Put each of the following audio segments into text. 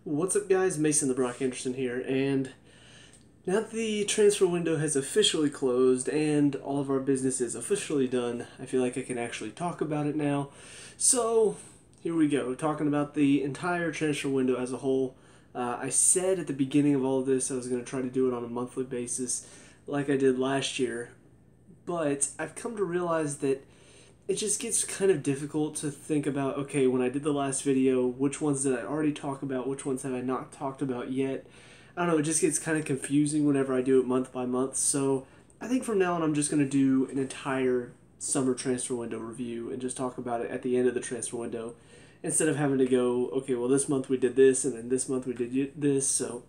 What's up, guys? Mason the Brock Henderson here, and now that the transfer window has officially closed and all of our business is officially done, I feel like I can actually talk about it now. So, here we go, talking about the entire transfer window as a whole. I said at the beginning of all of this I was going to try to do it on a monthly basis like I did last year, but I've come to realize that it just gets kind of difficult to think about, okay, when I did the last video, which ones did I already talk about, which ones have I not talked about yet? I don't know, it just gets kind of confusing whenever I do it month by month, so I think from now on I'm just going to do an entire summer transfer window review and just talk about it at the end of the transfer window, instead of having to go, okay, well this month we did this, and then this month we did this, so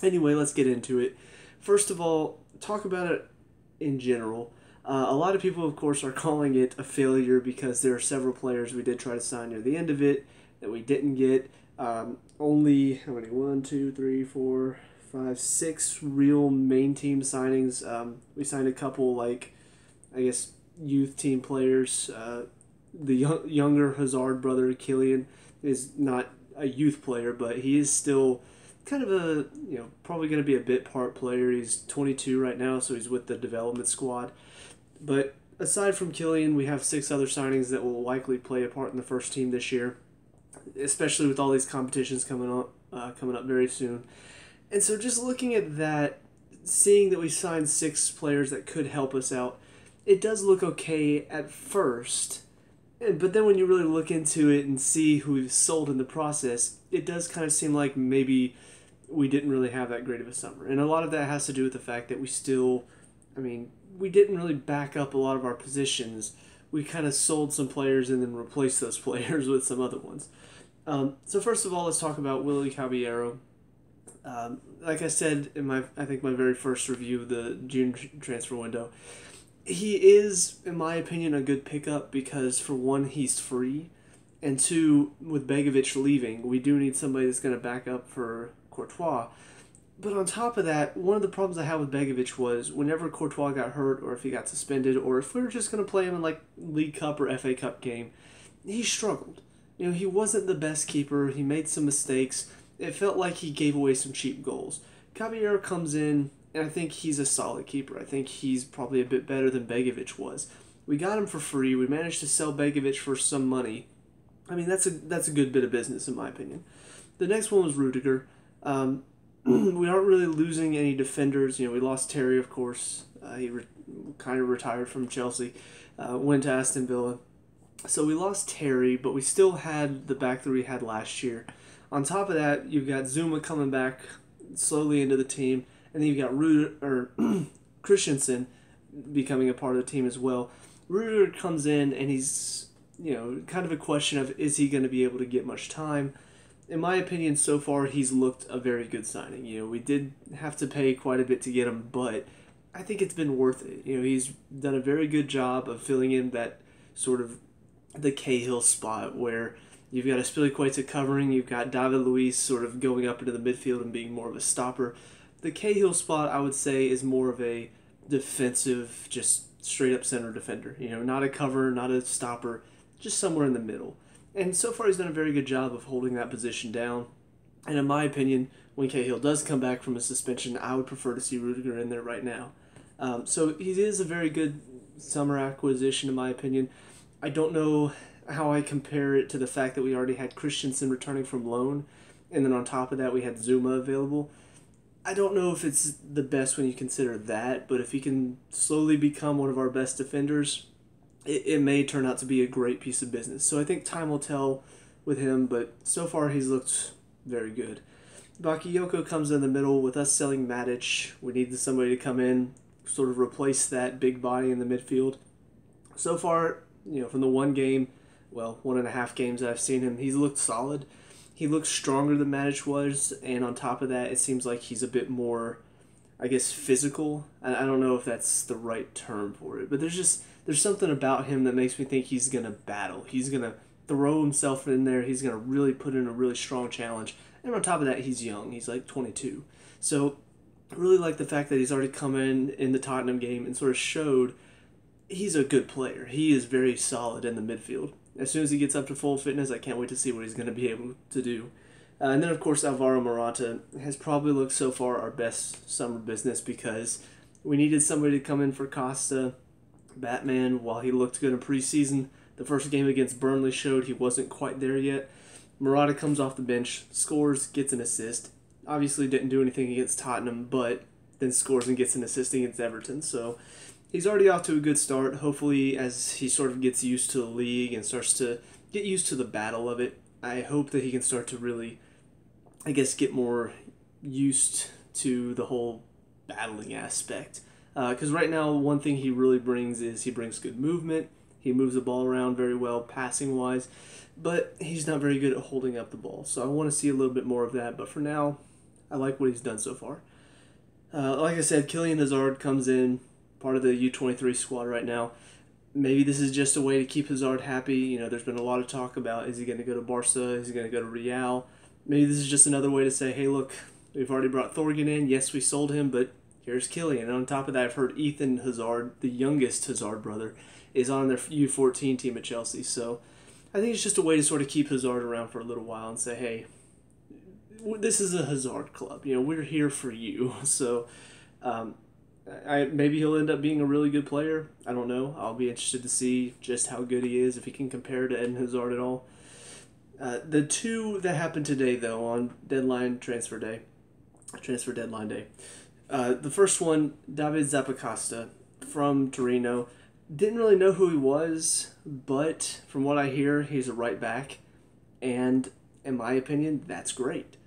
anyway, let's get into it. First of all, talk about it in general. A lot of people, of course, are calling it a failure because there are several players we did try to sign near the end of it that we didn't get. Only, how many? 1, 2, 3, 4, 5, 6 real main team signings. We signed a couple, like, I guess, youth team players. The younger Hazard brother, Kylian, is not a youth player, but he is still kind of a, probably going to be a bit part player. He's 22 right now, so he's with the development squad. But aside from Kylian, we have 6 other signings that will likely play a part in the first team this year, especially with all these competitions coming up very soon. And so just looking at that, seeing that we signed 6 players that could help us out, it does look okay at first. But then when you really look into it and see who we've sold in the process, it does kind of seem like maybe we didn't really have that great of a summer. And a lot of that has to do with the fact that we didn't really back up a lot of our positions. We kind of sold some players and then replaced those players with some other ones. So first of all, let's talk about Willie Caballero. Like I said in my very first review of the June transfer window, he is, in my opinion, a good pickup because, for one, he's free, and two, with Begovic leaving, we do need somebody that's going to back up for Courtois. But on top of that, one of the problems I had with Begovic was whenever Courtois got hurt or if he got suspended or if we were just going to play him in like League Cup or FA Cup game, he struggled. He wasn't the best keeper. He made some mistakes. It felt like he gave away some cheap goals. Caballero comes in, and I think he's a solid keeper. I think he's probably a bit better than Begovic was. We got him for free. We managed to sell Begovic for some money. I mean, that's a good bit of business in my opinion. The next one was Rudiger. We aren't really losing any defenders. We lost Terry, of course. He kind of retired from Chelsea, went to Aston Villa. So we lost Terry, but we still had the back three we had last year. On top of that, you've got Zuma coming back slowly into the team, and then you've got Christensen becoming a part of the team as well. Rudiger comes in, and he's kind of a question of, is he going to be able to get much time? In my opinion, so far, he's looked a very good signing. We did have to pay quite a bit to get him, but I think it's been worth it. He's done a very good job of filling in that sort of the Cahill spot where you've got Aspilicueta covering, you've got David Luiz sort of going up into the midfield and being more of a stopper. The Cahill spot, I would say, is more of a defensive, just straight-up center defender. Not a cover, not a stopper, just somewhere in the middle. And so far, he's done a very good job of holding that position down. And in my opinion, when Cahill does come back from a suspension, I would prefer to see Rudiger in there right now. So he is a very good summer acquisition, in my opinion. I don't know how I compare it to the fact that we already had Christensen returning from loan, and then on top of that, we had Zuma available. I don't know if it's the best when you consider that, but if he can slowly become one of our best defenders, it may turn out to be a great piece of business. So I think time will tell with him, but so far he's looked very good. Bakayoko comes in the middle with us selling Matic. We needed somebody to come in, sort of replace that big body in the midfield. So far, from the 1.5 games that I've seen him, he's looked solid. He looks stronger than Matic was, and on top of that, it seems like he's a bit more, I guess, physical. I don't know if that's the right term for it, but there's something about him that makes me think he's going to battle. He's going to throw himself in there. He's going to really put in a really strong challenge. And on top of that, he's young. He's like 22. So I really like the fact that he's already come in the Tottenham game and sort of showed he's a good player. He is very solid in the midfield. As soon as he gets up to full fitness, I can't wait to see what he's going to be able to do. And then, of course, Alvaro Morata has probably looked so far our best summer business because we needed somebody to come in for Costa. Batman, while he looked good in preseason, the first game against Burnley showed he wasn't quite there yet. Morata comes off the bench, scores, gets an assist. Obviously didn't do anything against Tottenham, but then scores and gets an assist against Everton. So he's already off to a good start. Hopefully, as he sort of gets used to the league and starts to get used to the battle of it, I hope that he can start to really, I guess, get more used to the whole battling aspect. Because right now, one thing he really brings is he brings good movement. He moves the ball around very well, passing wise, but he's not very good at holding up the ball. So I want to see a little bit more of that. But for now, I like what he's done so far. Like I said, Kylian Hazard comes in, part of the U23 squad right now. Maybe this is just a way to keep Hazard happy. You know, there's been a lot of talk about, is he going to go to Barca? Is he going to go to Real? Maybe this is just another way to say, hey, look, we've already brought Thorgan in. Yes, we sold him, but here's Kylian. And on top of that, I've heard Ethan Hazard, the youngest Hazard brother, is on their U14 team at Chelsea. So I think it's just a way to sort of keep Hazard around for a little while and say, hey, this is a Hazard club. You know, we're here for you. So maybe he'll end up being a really good player. I don't know. I'll be interested to see just how good he is, if he can compare to Eden Hazard at all. The two that happened today, though, on transfer deadline day. The first one, David Zappacosta from Torino. Didn't really know who he was, but from what I hear, he's a right back. And in my opinion, that's great.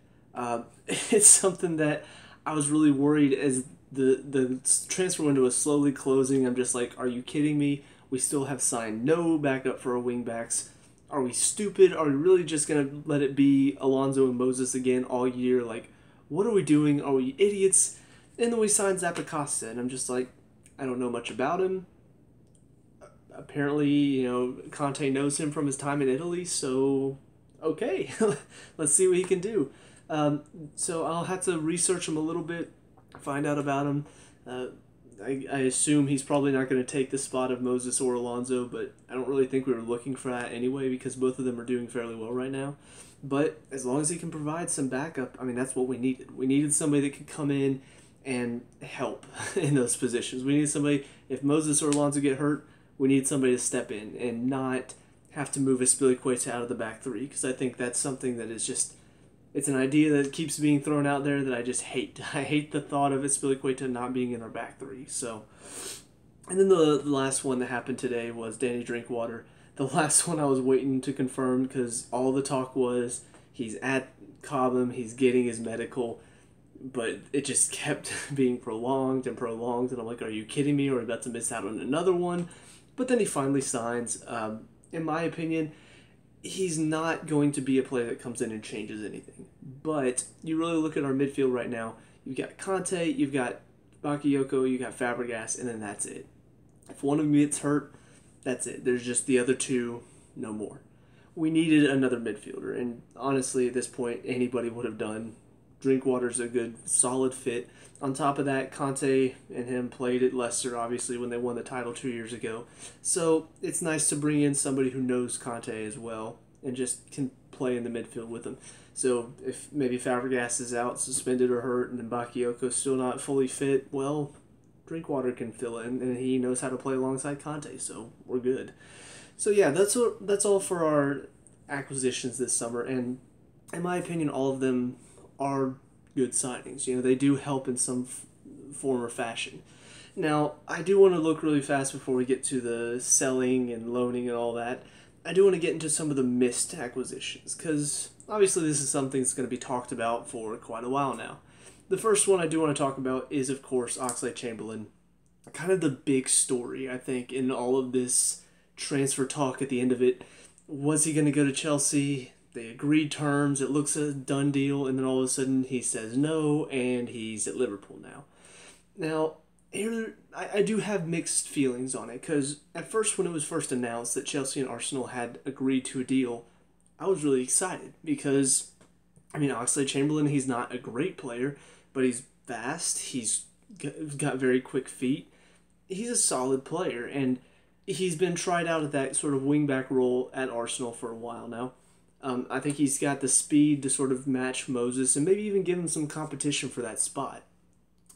It's something that I was really worried as the transfer window is slowly closing. I'm just like, are you kidding me? We still have signed no backup for our wingbacks. Are we stupid? Are we really just going to let it be Alonso and Moses again all year? Like, what are we doing? Are we idiots? And then we signed Zappacosta, and I'm just like, I don't know much about him. Apparently, you know, Conte knows him from his time in Italy, so okay, let's see what he can do. So I'll have to research him a little bit, find out about him. I assume he's probably not going to take the spot of Moses or Alonso, but I don't really think we were looking for that anyway because both of them are doing fairly well right now. But as long as he can provide some backup, I mean, that's what we needed. We needed somebody that could come in and help in those positions. We needed somebody, if Moses or Alonso get hurt, we need somebody to step in and not have to move Azpilicueta out of the back three, because I think that's something that is just, it's an idea that keeps being thrown out there that I just hate. I hate the thought of Azpilicueta not being in our back three. So, and then the last one that happened today was Danny Drinkwater. The last one I was waiting to confirm because all the talk was he's at Cobham, he's getting his medical, but it just kept being prolonged, and I'm like, are you kidding me? Or are we about to miss out on another one? But then he finally signs. In my opinion, he's not going to be a player that comes in and changes anything. But you really look at our midfield right now, you've got Conte, you've got Bakayoko, you've got Fabregas, and then that's it. If one of them gets hurt, that's it. There's just the other two, no more. We needed another midfielder, and honestly, at this point, anybody would have done. Drinkwater's a good, solid fit. On top of that, Conte and him played at Leicester, obviously, when they won the title 2 years ago. So it's nice to bring in somebody who knows Conte as well and just can play in the midfield with him. So if maybe Fabregas is out, suspended or hurt, and then Bakayoko's still not fully fit, well, Drinkwater can fill in, and he knows how to play alongside Conte, so we're good. So yeah, that's all for our acquisitions this summer, and in my opinion, all of them are good signings. You know, they do help in some form or fashion. Now, I do want to look really fast before we get to the selling and loaning and all that. I do want to get into some of the missed acquisitions, because obviously this is something that's going to be talked about for quite a while now. The first one I do want to talk about is, of course, Oxlade-Chamberlain. Kind of the big story, I think, in all of this transfer talk at the end of it. Was he going to go to Chelsea? They agreed terms, it looks a done deal, and then all of a sudden he says no, and he's at Liverpool now. Now, here, I do have mixed feelings on it, because at first when it was first announced that Chelsea and Arsenal had agreed to a deal, I was really excited, because, I mean, Oxlade-Chamberlain, he's not a great player, but he's fast, he's got very quick feet, he's a solid player, and he's been tried out at that sort of wing-back role at Arsenal for a while now. I think he's got the speed to sort of match Moses and maybe even give him some competition for that spot.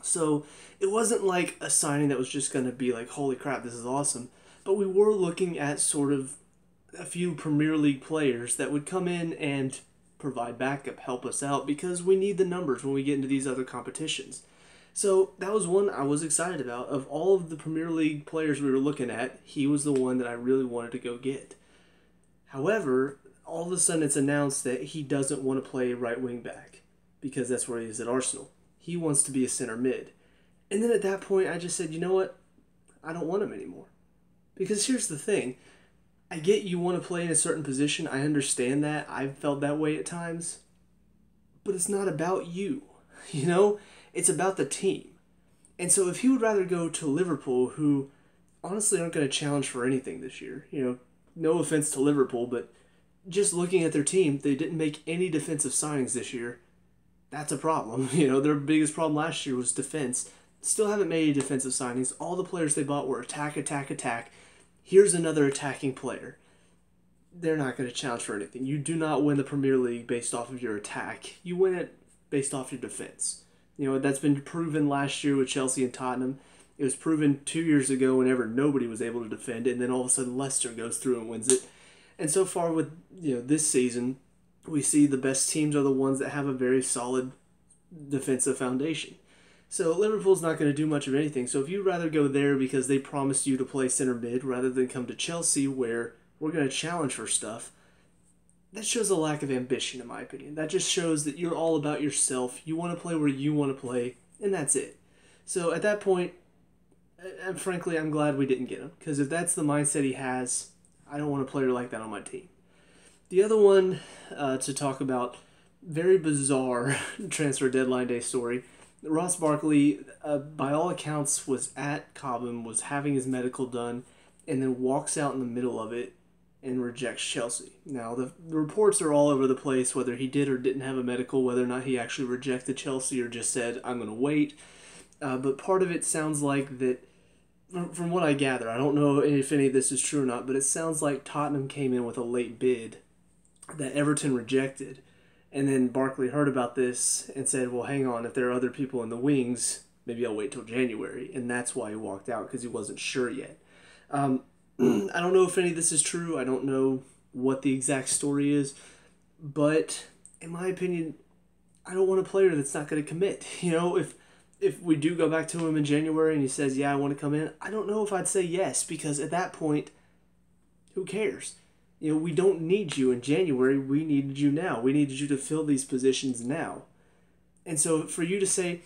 So it wasn't like a signing that was just going to be like, holy crap, this is awesome. But we were looking at sort of a few Premier League players that would come in and provide backup, help us out, because we need the numbers when we get into these other competitions. So that was one I was excited about. Of all of the Premier League players we were looking at, he was the one that I really wanted to go get. However, all of a sudden it's announced that he doesn't want to play right wing back because that's where he is at Arsenal. He wants to be a center mid. And then at that point, I just said, you know what? I don't want him anymore. Because here's the thing. I get you want to play in a certain position. I understand that. I've felt that way at times. But it's not about you. You know? It's about the team. And so if he would rather go to Liverpool, who honestly aren't going to challenge for anything this year, you know, no offense to Liverpool, but just looking at their team, they didn't make any defensive signings this year. That's a problem. You know, their biggest problem last year was defense. Still haven't made any defensive signings. All the players they bought were attack, attack, attack. Here's another attacking player. They're not going to challenge for anything. You do not win the Premier League based off of your attack. You win it based off your defense. You know, that's been proven last year with Chelsea and Tottenham. It was proven 2 years ago whenever nobody was able to defend it, and then all of a sudden Leicester goes through and wins it. And so far with, you know, this season, we see the best teams are the ones that have a very solid defensive foundation. So Liverpool's not going to do much of anything. So if you'd rather go there because they promised you to play center mid rather than come to Chelsea where we're going to challenge for stuff, that shows a lack of ambition in my opinion. That just shows that you're all about yourself. You want to play where you want to play, and that's it. So at that point, and frankly, I'm glad we didn't get him. Because if that's the mindset he has, I don't want a player like that on my team. The other one to talk about, very bizarre transfer deadline day story. Ross Barkley, by all accounts, was at Cobham, was having his medical done, and then walks out in the middle of it and rejects Chelsea. Now, the reports are all over the place, whether he did or didn't have a medical, whether or not he actually rejected Chelsea or just said, I'm going to wait. But part of it sounds like that, from what I gather, I don't know if any of this is true or not, but it sounds like Tottenham came in with a late bid that Everton rejected. And then Barkley heard about this and said, well, hang on, if there are other people in the wings, maybe I'll wait till January. And that's why he walked out, because he wasn't sure yet. I don't know if any of this is true. I don't know what the exact story is. But in my opinion, I don't want a player that's not going to commit. You know, if we do go back to him in January and he says, yeah, I want to come in, I don't know if I'd say yes, because at that point, who cares? You know, we don't need you in January. We needed you now. We needed you to fill these positions now. And so for you to say,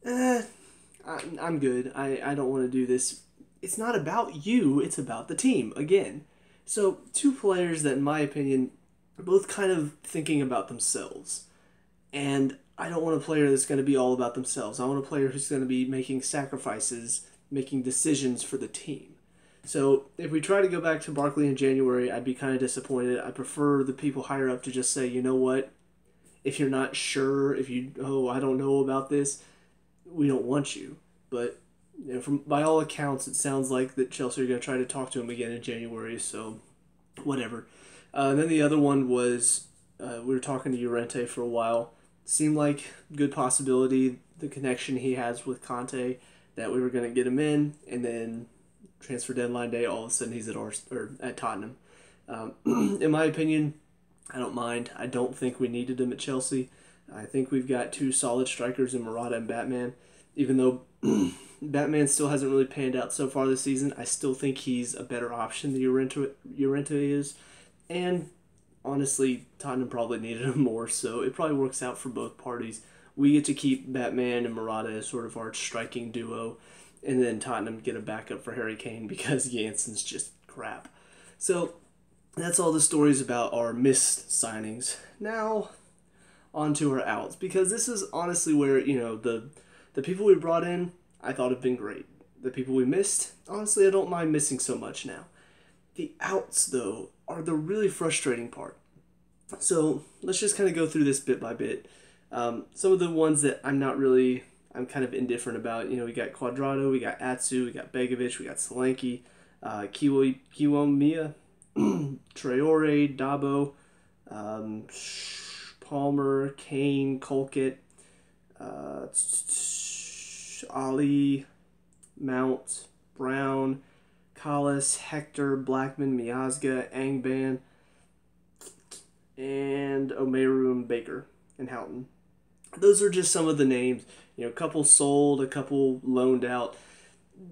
I'm good. I don't want to do this. It's not about you. It's about the team, again. So two players that, in my opinion, are both kind of thinking about themselves. And I don't want a player that's going to be all about themselves. I want a player who's going to be making sacrifices, making decisions for the team. So if we try to go back to Barkley in January, I'd be kind of disappointed. I prefer the people higher up to just say, you know what, if you're not sure, if you, I don't know about this, we don't want you. But you know, by all accounts, it sounds like that Chelsea are going to try to talk to him again in January, so whatever. And then the other one was, we were talking to Llorente for a while. Seemed like good possibility, the connection he has with Conte, that we were going to get him in, and then transfer deadline day, all of a sudden he's at Tottenham. In my opinion, I don't mind. I don't think we needed him at Chelsea. I think we've got two solid strikers in Morata and Batman. Even though Batman still hasn't really panned out so far this season, I still think he's a better option than Llorente is. And honestly, Tottenham probably needed him more, so it probably works out for both parties. We get to keep Batman and Morata as sort of our striking duo, and then Tottenham get a backup for Harry Kane because Jansen's just crap. So that's all the stories about our missed signings. Now, on to our outs, because this is honestly where, you know, the people we brought in, I thought have been great. The people we missed, honestly, I don't mind missing so much now. The outs, though, are the really frustrating part. So let's just kind of go through this bit by bit. Some of the ones that I'm kind of indifferent about. You know, we got Cuadrado, we got Atsu, we got Begovic, we got Solanke, Kiwomiya, Traore, Dabo, Palmer, Kane, Colquitt, Ali, Mount, Brown, Collis, Hector, Blackman, Miazga, Angban, and Omeru and Baker and Houghton. Those are just some of the names. A couple sold, a couple loaned out.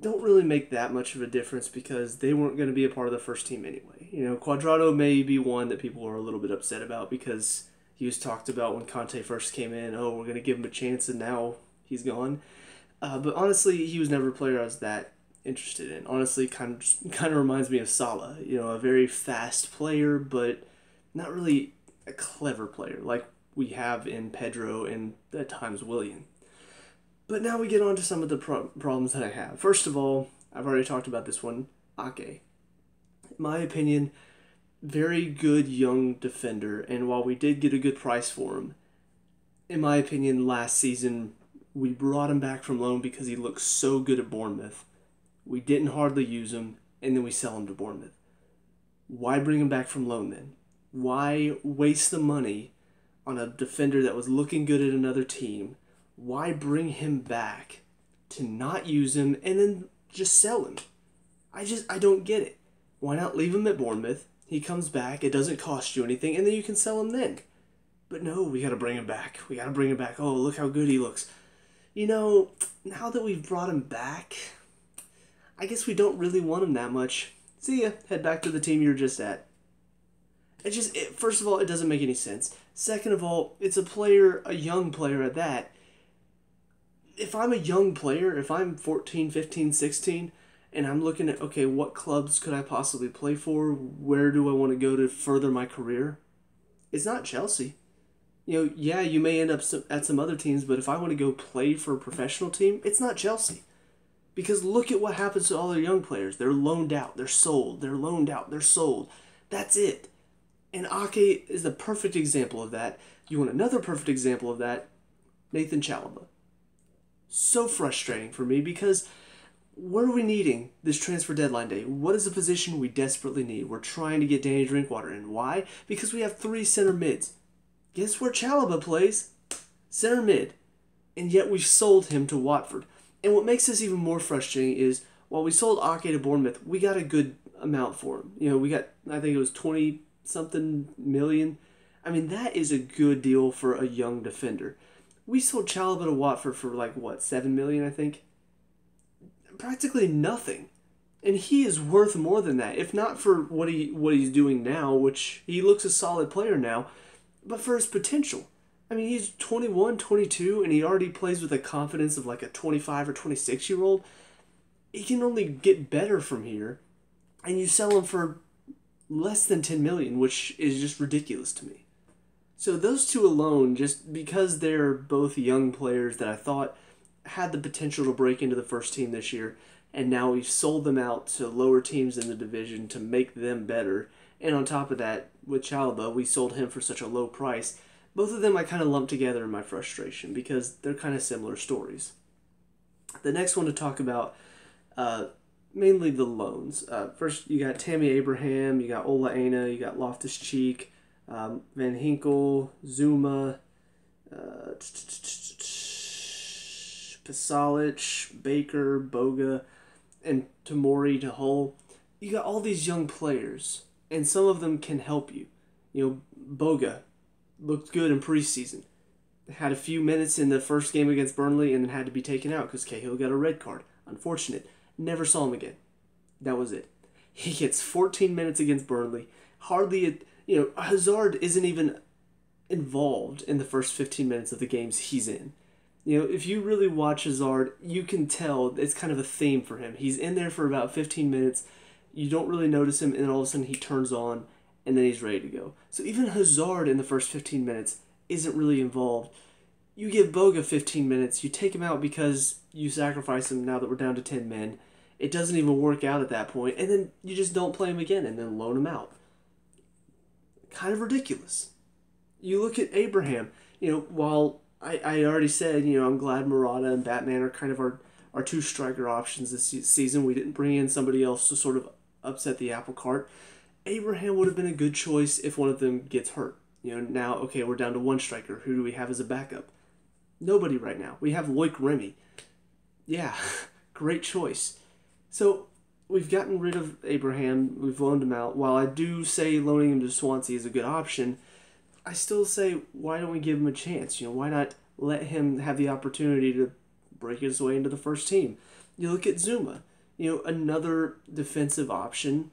Don't really make that much of a difference because they weren't going to be a part of the first team anyway. Cuadrado may be one that people are a little bit upset about because he was talked about when Conte first came in. Oh, we're going to give him a chance, and now he's gone. But honestly, he was never a player I was that interested in. Honestly, kind of reminds me of Salah. A very fast player, but not really a clever player like we have in Pedro and at times Willian. But now we get on to some of the problems that I have. First of all, I've already talked about this one, Ake. In my opinion, very good young defender, and while we did get a good price for him, in my opinion, last season we brought him back from loan because he looked so good at Bournemouth. We didn't hardly use him, and then we sell him to Bournemouth. Why bring him back from loan then? Why waste the money on a defender that was looking good at another team? Why bring him back to not use him and then just sell him? I don't get it. Why not leave him at Bournemouth? He comes back, it doesn't cost you anything, and then you can sell him then. But no, we got to bring him back. Oh, look how good he looks. Now that we've brought him back, I guess we don't really want him that much. See ya. Head back to the team you were just at. First of all, it doesn't make any sense. Second of all, it's a young player at that. If I'm a young player, if I'm 14, 15, 16, and I'm looking at, okay, what clubs could I possibly play for? Where do I want to go to further my career? It's not Chelsea. Yeah, you may end up at some other teams, but if I want to go play for a professional team, it's not Chelsea. Because look at what happens to all their young players. They're loaned out, they're sold, they're loaned out, they're sold. That's it. And Ake is the perfect example of that. You want another perfect example of that? Nathan Chalobah. So frustrating for me because what are we needing this transfer deadline day? What is a position we desperately need? We're trying to get Danny Drinkwater in. Why? Because we have 3 center mids. Guess where Chalobah plays? Center mid. And yet we've sold him to Watford. And what makes this even more frustrating is while we sold Ake to Bournemouth, we got a good amount for him. We got, I think it was 20-something million. I mean, that is a good deal for a young defender. We sold Chalobah to Watford for $7 million, I think? Practically nothing. And he is worth more than that, if not for what he's doing now, which he looks a solid player now, but for his potential. I mean, he's 21, 22, and he already plays with the confidence of a 25 or 26-year-old. He can only get better from here, and you sell him for less than $10 million, which is just ridiculous to me. So those two alone, just because they're both young players that I thought had the potential to break into the first team this year, and now we've sold them out to lower teams in the division to make them better. And on top of that, with Chalobah, we sold him for such a low price. Both of them I kind of lumped together in my frustration because they're kind of similar stories. The next one to talk about, mainly the loans. First, you got Tammy Abraham, you got Ola Aina, you got Loftus-Cheek, Van Hinkel, Zuma, Pasalic, Baker, Boga, and Tamori to Hull. You got all these young players, and some of them can help you. Boga looked good in preseason. Had a few minutes in the first game against Burnley and then had to be taken out because Cahill got a red card. Unfortunate. Never saw him again. That was it. He gets 14 minutes against Burnley. Hardly Hazard isn't even involved in the first 15 minutes of the games he's in. If you really watch Hazard, you can tell it's kind of a theme for him. He's in there for about 15 minutes. You don't really notice him, and then all of a sudden he turns on, and then he's ready to go. So even Hazard in the first 15 minutes isn't really involved. You give Boga 15 minutes, you take him out because you sacrifice him now that we're down to 10 men. It doesn't even work out at that point, and then you just don't play him again and then loan him out. Kind of ridiculous. You look at Abraham, while I already said, I'm glad Murata and Batman are kind of our two striker options this season. We didn't bring in somebody else to sort of upset the apple cart. Abraham would have been a good choice if one of them gets hurt. Now, okay, we're down to one striker. Who do we have as a backup? Nobody right now. We have Loic Remy. Yeah, great choice. So we've gotten rid of Abraham. We've loaned him out. While I do say loaning him to Swansea is a good option, I still say, why don't we give him a chance? Why not let him have the opportunity to break his way into the first team? You look at Zuma, another defensive option.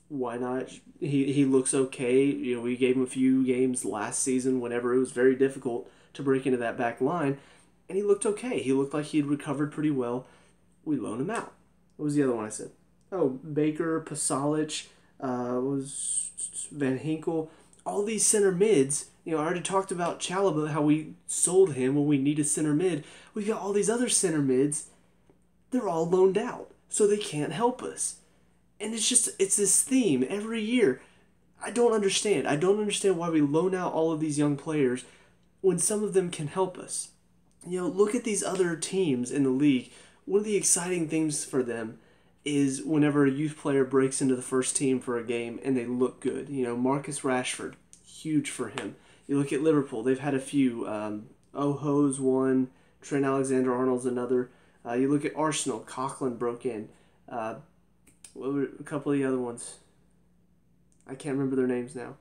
Why not? He looks okay. We gave him a few games last season whenever it was very difficult to break into that back line, and he looked okay. He looked like he'd recovered pretty well. We loaned him out. What was the other one I said? Oh, Baker, Pasalic, was Van Hinkel. All these center mids, I already talked about Chalobah, how we sold him when we needed center mid. We've got all these other center mids. They're all loaned out, so they can't help us. And it's this theme every year. I don't understand. I don't understand why we loan out all of these young players when some of them can help us. Look at these other teams in the league. One of the exciting things for them is whenever a youth player breaks into the first team for a game and they look good. Marcus Rashford, huge for him. You look at Liverpool, they've had a few. Oho's one, Trent Alexander-Arnold's another. You look at Arsenal, Coughlin broke in. What were a couple of the other ones? I can't remember their names now.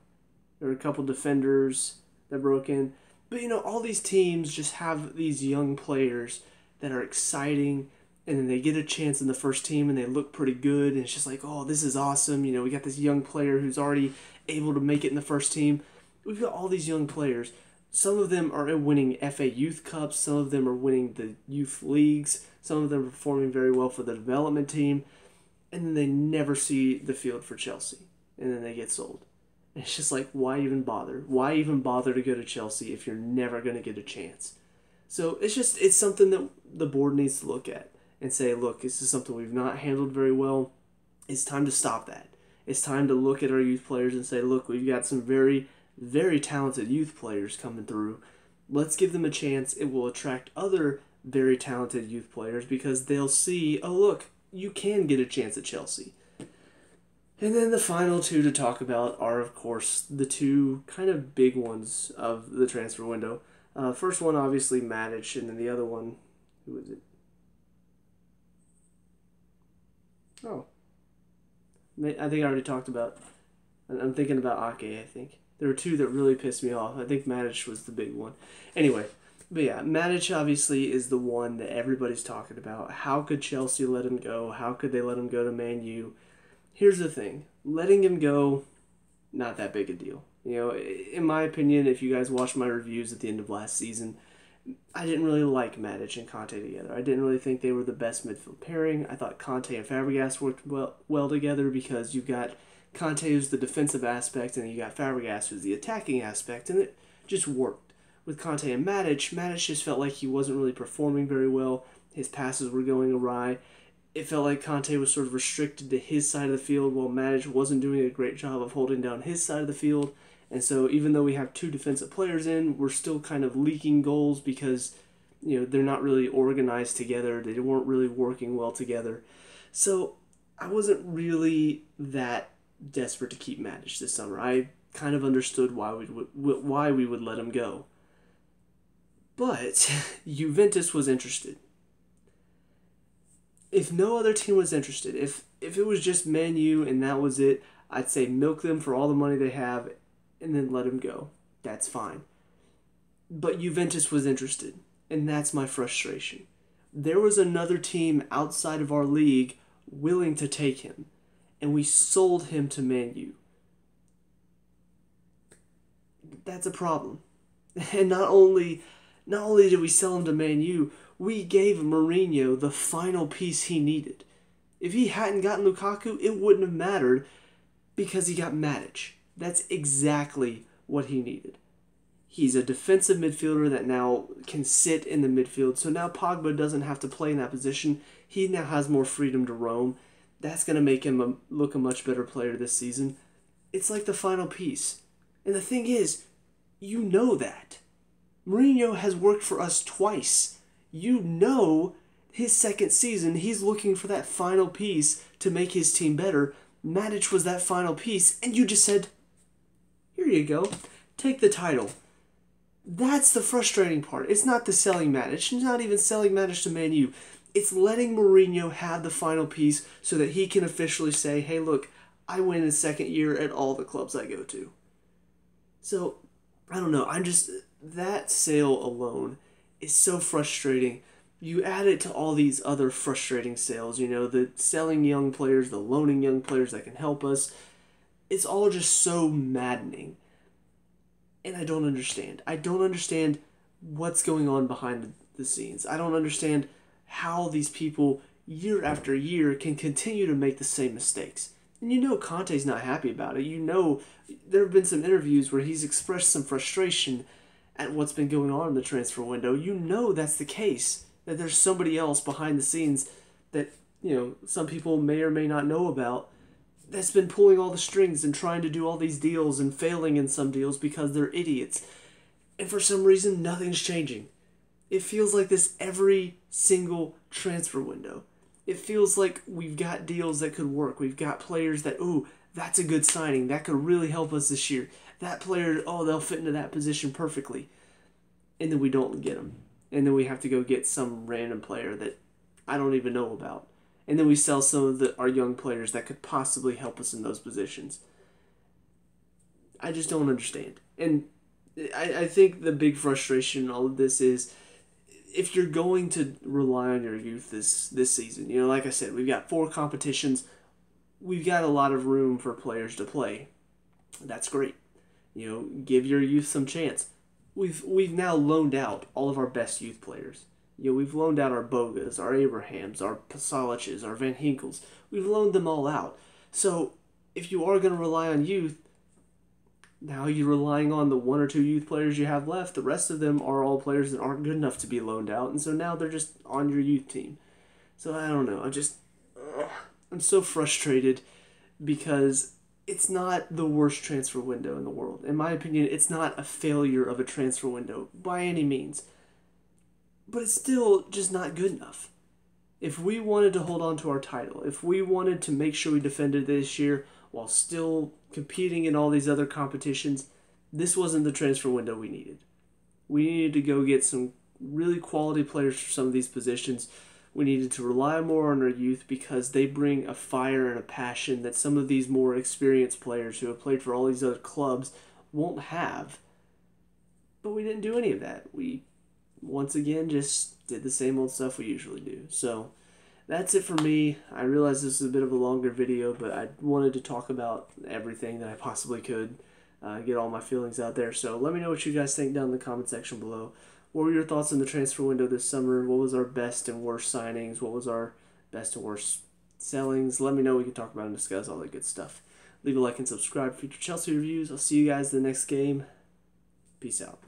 There were a couple defenders that broke in. But, all these teams just have these young players that are exciting, and then they get a chance in the first team and they look pretty good, and it's just like, oh, this is awesome. We got this young player who's already able to make it in the first team. We've got all these young players. Some of them are winning FA Youth Cups. Some of them are winning the youth leagues. Some of them are performing very well for the development team. And then they never see the field for Chelsea. And then they get sold. And it's just like, why even bother? Why even bother to go to Chelsea if you're never going to get a chance? So it's something that the board needs to look at and say, look, this is something we've not handled very well. It's time to stop that. It's time to look at our youth players and say, look, we've got some very, very talented youth players coming through. Let's give them a chance. It will attract other very talented youth players because they'll see, oh, look, you can get a chance at Chelsea. And then the final two to talk about are, of course, the two kind of big ones of the transfer window. First one, obviously, Matic, and then the other one, who is it? Oh. I think I already talked about, I'm thinking about Ake, I think. There were two that really pissed me off. I think Matic was the big one. Anyway, but yeah, Matic obviously is the one that everybody's talking about. How could Chelsea let him go? How could they let him go to Man U? Here's the thing. Letting him go, not that big a deal. In my opinion, if you guys watched my reviews at the end of last season, I didn't really like Matic and Conte together. I didn't really think they were the best midfield pairing. I thought Conte and Fabregas worked well together because you've got Conte who's the defensive aspect and you got Fabregas who's the attacking aspect, and it just worked. With Conte and Matic just felt like he wasn't really performing very well. His passes were going awry. It felt like Conte was sort of restricted to his side of the field while Matic wasn't doing a great job of holding down his side of the field. And so even though we have two defensive players in, we're still kind of leaking goals because they're not really organized together. They weren't really working well together. So I wasn't really that desperate to keep Matic this summer. I kind of understood why we would let him go. But Juventus was interested. If no other team was interested, if it was just Man U and that was it, I'd say milk them for all the money they have and then let him go. That's fine. But Juventus was interested, and that's my frustration. There was another team outside of our league willing to take him, and we sold him to Man U. That's a problem. And not only did we sell him to Man U, we gave Mourinho the final piece he needed. If he hadn't gotten Lukaku, it wouldn't have mattered because he got Matic. That's exactly what he needed. He's a defensive midfielder that now can sit in the midfield, so now Pogba doesn't have to play in that position. He now has more freedom to roam. That's going to make him look a much better player this season. It's like the final piece. And the thing is, you know that. Mourinho has worked for us twice. His second season, he's looking for that final piece to make his team better. Matic was that final piece, and you just said, here you go. take the title. That's the frustrating part. It's not the selling match. It's not even selling match to Man U. It's letting Mourinho have the final piece so that he can officially say, hey, look, I win in second year at all the clubs I go to. So, I don't know. That sale alone is so frustrating. You add it to all these other frustrating sales, the selling young players, the loaning young players that can help us. It's all just so maddening. And I don't understand. I don't understand what's going on behind the scenes. I don't understand how these people, year after year, can continue to make the same mistakes. And Conte's not happy about it. There have been some interviews where he's expressed some frustration at what's been going on in the transfer window. That's the case. That there's somebody else behind the scenes that, some people may or may not know about that's been pulling all the strings and trying to do all these deals and failing in some deals because they're idiots. And for some reason, nothing's changing. It feels like this every single transfer window. It feels like we've got deals that could work. We've got players that, that's a good signing. That could really help us this year. That player, they'll fit into that position perfectly. And then we don't get them. And then we have to go get some random player that I don't even know about. And then we sell some of our young players that could possibly help us in those positions. I just don't understand. And I think the big frustration in all of this is if you're going to rely on your youth this season, like I said, we've got 4 competitions. We've got a lot of room for players to play. That's great. Give your youth some chance. We've now loaned out all of our best youth players. We've loaned out our Bogas, our Abrahams, our Pasaliches, our Van Hinkels. We've loaned them all out. So if you are going to rely on youth, now you're relying on the 1 or 2 youth players you have left. The rest of them are all players that aren't good enough to be loaned out, and so now they're just on your youth team. So I don't know. I'm so frustrated because it's not the worst transfer window in the world. In my opinion, it's not a failure of a transfer window by any means. But it's still just not good enough. If we wanted to hold on to our title, if we wanted to make sure we defended this year while still competing in all these other competitions, this wasn't the transfer window we needed. We needed to go get some really quality players for some of these positions. We needed to rely more on our youth because they bring a fire and a passion that some of these more experienced players who have played for all these other clubs won't have. But we didn't do any of that. We once again just did the same old stuff we usually do. So that's it for me. I realize this is a bit of a longer video, but I wanted to talk about everything that I possibly could, get all my feelings out there. So let me know what you guys think down in the comment section below. What were your thoughts on the transfer window this summer? What was our best and worst signings? What was our best and worst sellings? Let me know. We can talk about and discuss all that good stuff. Leave a like and subscribe for future Chelsea reviews. I'll see you guys in the next game. Peace out.